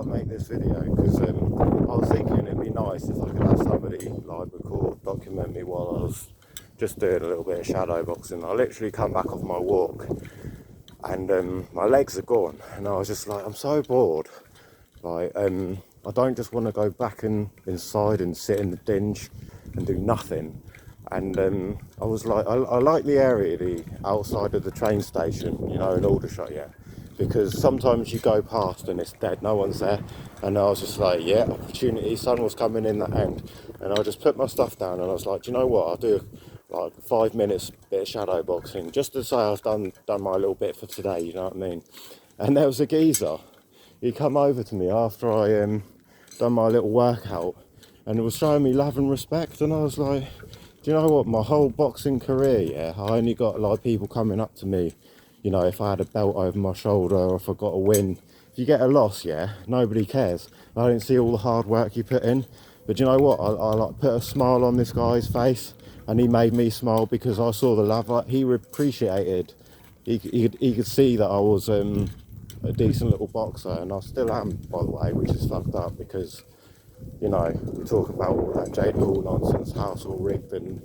thought I'd make this video because I was thinking it'd be nice if I could have somebody like record, document me while I was just doing a little bit of shadow boxing. I literally come back off my walk and my legs are gone, and I was just like, I'm so bored. Like, I don't just want to go back inside and sit in the dinge and do nothing. And I was like, I like the area, the outside of the train station, you know, in Aldershot, yeah. Because sometimes you go past and it's dead, no one's there. And I was just like, yeah, opportunity, sun was coming in that end. And I just put my stuff down and I was like, do you know what, I'll do like 5 minutes bit of shadow boxing, just to say I've done my little bit for today, you know what I mean? And there was a geezer, he come over to me after I done my little workout and it was showing me love and respect, and I was like, do you know what, my whole boxing career, yeah, I only got like people coming up to me, you know, if I had a belt over my shoulder or if I got a win. If you get a loss, yeah, nobody cares. I don't see all the hard work you put in. But you know what, I like put a smile on this guy's face and he made me smile because I saw the love. Like, he appreciated, he could see that I was a decent little boxer, and I still am, by the way, which is fucked up because, you know, we talk about all that Jade Hall nonsense, house all rigged and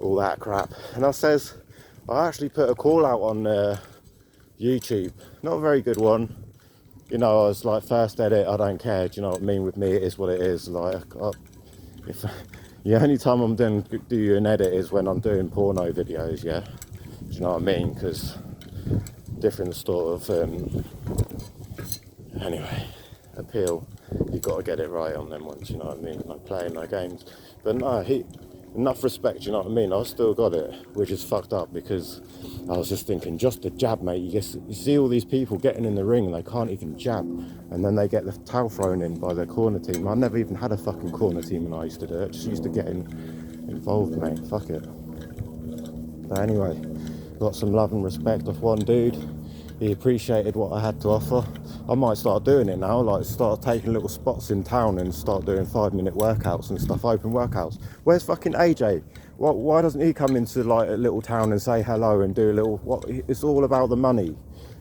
all that crap. And I actually put a call out on YouTube, not a very good one. You know, I was like, first edit, I don't care, do you know what I mean? With me, it is what it is. Like, if the only time I'm do an edit is when I'm doing porno videos, yeah? Do you know what I mean? Because different sort of, anyway, appeal. You've got to get it right on them ones, you know what I mean? Like playing no games. But no, enough respect, you know what I mean? I still got it, which is fucked up because I was just thinking, just a jab, mate. You see all these people getting in the ring and they can't even jab, and then they get the towel thrown in by their corner team. I never even had a fucking corner team when I used to do it. Just used to get involved, mate. Fuck it. But anyway, got some love and respect off one dude. He appreciated what I had to offer. I might start doing it now, like start taking little spots in town and start doing 5-minute workouts and stuff, open workouts. Where's fucking AJ? Why doesn't he come into like a little town and say hello and do a little, it's all about the money.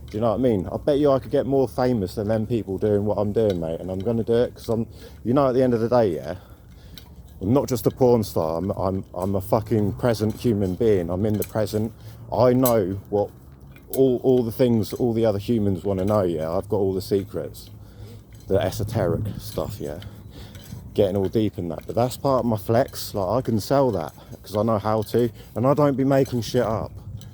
Do you know what I mean? I bet you I could get more famous than them people doing what I'm doing, mate. And I'm going to do it because you know, at the end of the day, yeah, I'm not just a porn star. I'm a fucking present human being. I'm in the present. I know what all the things all the other humans want to know, yeah. I've got all the secrets, the esoteric stuff, yeah, getting all deep in that. But that's part of my flex. Like, I can sell that because I know how to, and I don't be making shit up.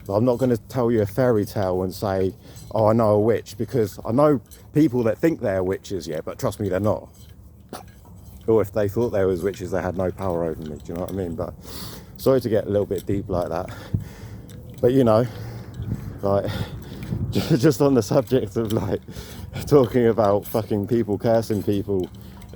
But I'm not going to tell you a fairy tale and say, oh, I know a witch, because I know people that think they're witches, yeah, but trust me, they're not. Or if they thought they was witches, they had no power over me. Do you know what I mean? But sorry to get a little bit deep like that, but you know, like, just on the subject of like talking about fucking people cursing people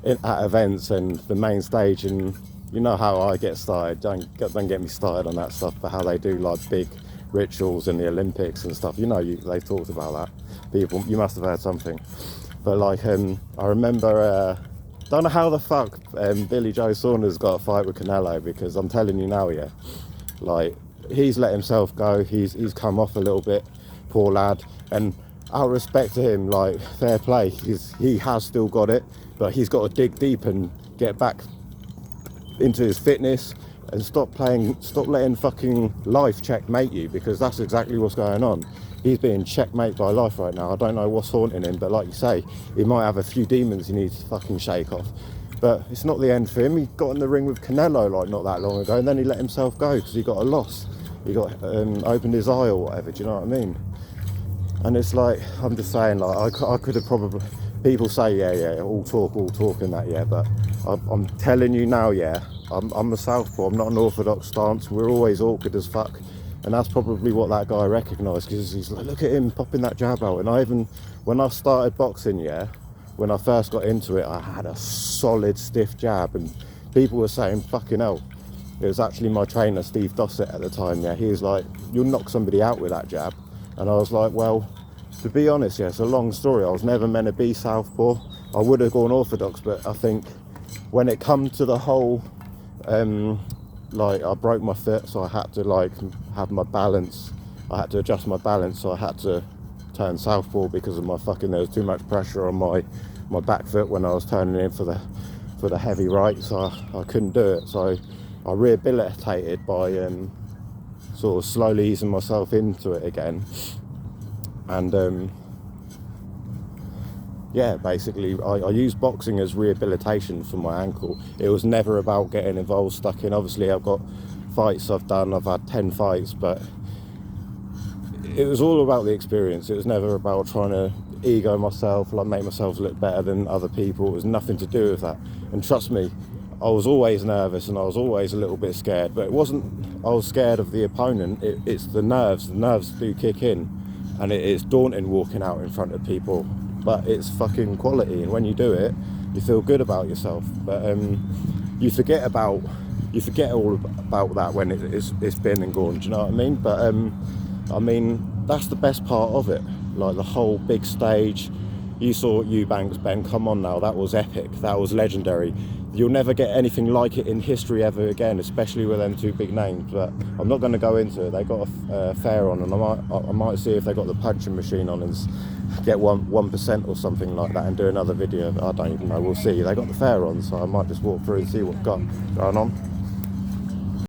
at events and the main stage, and you know how I get started. Don't get me started on that stuff, but how they do like big rituals in the Olympics and stuff. You know, they talked about that. People, you must have heard something. But like, I remember, don't know how the fuck Billy Joe Saunders got a fight with Canelo, because I'm telling you now, yeah, like, he's let himself go. He's come off a little bit, poor lad. And out of respect to him, like, fair play. He has still got it, but he's got to dig deep and get back into his fitness and stop letting fucking life checkmate you, because that's exactly what's going on. He's being checkmate by life right now. I don't know what's haunting him, but like you say, he might have a few demons he needs to fucking shake off. But it's not the end for him. He got in the ring with Canelo like not that long ago, and then he let himself go because he got a loss. He got opened his eye or whatever. Do you know what I mean? And it's like, I'm just saying, like, I could have probably, people say, yeah, all talk and that, yeah, but I'm telling you now, yeah, I'm a southpaw. I'm not an orthodox stance. We're always awkward as fuck. And that's probably what that guy recognised, because he's like, look at him popping that jab out. And when I started boxing, yeah, when I first got into it, I had a solid stiff jab, and people were saying, fucking hell. It was actually my trainer, Steve Dossett, at the time, yeah, he was like, you'll knock somebody out with that jab. And I was like, well, to be honest, yeah, it's a long story. I was never meant to be southpaw. I would have gone orthodox, but I think when it come to the whole, like, I broke my foot, so I had to like have my balance. I had to adjust my balance, so I had to turn southpaw because of my fucking, there was too much pressure on my back foot when I was turning in for the heavy right, so I couldn't do it. So I rehabilitated by sort of slowly easing myself into it again, and yeah, basically I used boxing as rehabilitation for my ankle. It was never about getting involved, stuck in. Obviously I've got fights I've had 10 fights, but it was all about the experience. It was never about trying to ego myself, like make myself look better than other people. It was nothing to do with that. And trust me, I was always nervous and I was always a little bit scared, but it wasn't I was scared of the opponent. It's the nerves do kick in, and it is daunting walking out in front of people, but it's fucking quality, and when you do it you feel good about yourself. But you forget all about that when it's been and gone, do you know what I mean? But I mean, that's the best part of it, like the whole big stage. You saw Eubanks, Ben, come on now, that was epic, that was legendary. You'll never get anything like it in history ever again, especially with them two big names. But I'm not going to go into it. They got a fair on, and I might see if they got the punching machine on and get 1% or something like that and do another video. I don't even know, we'll see. They got the fair on, so I might just walk through and see what's going on.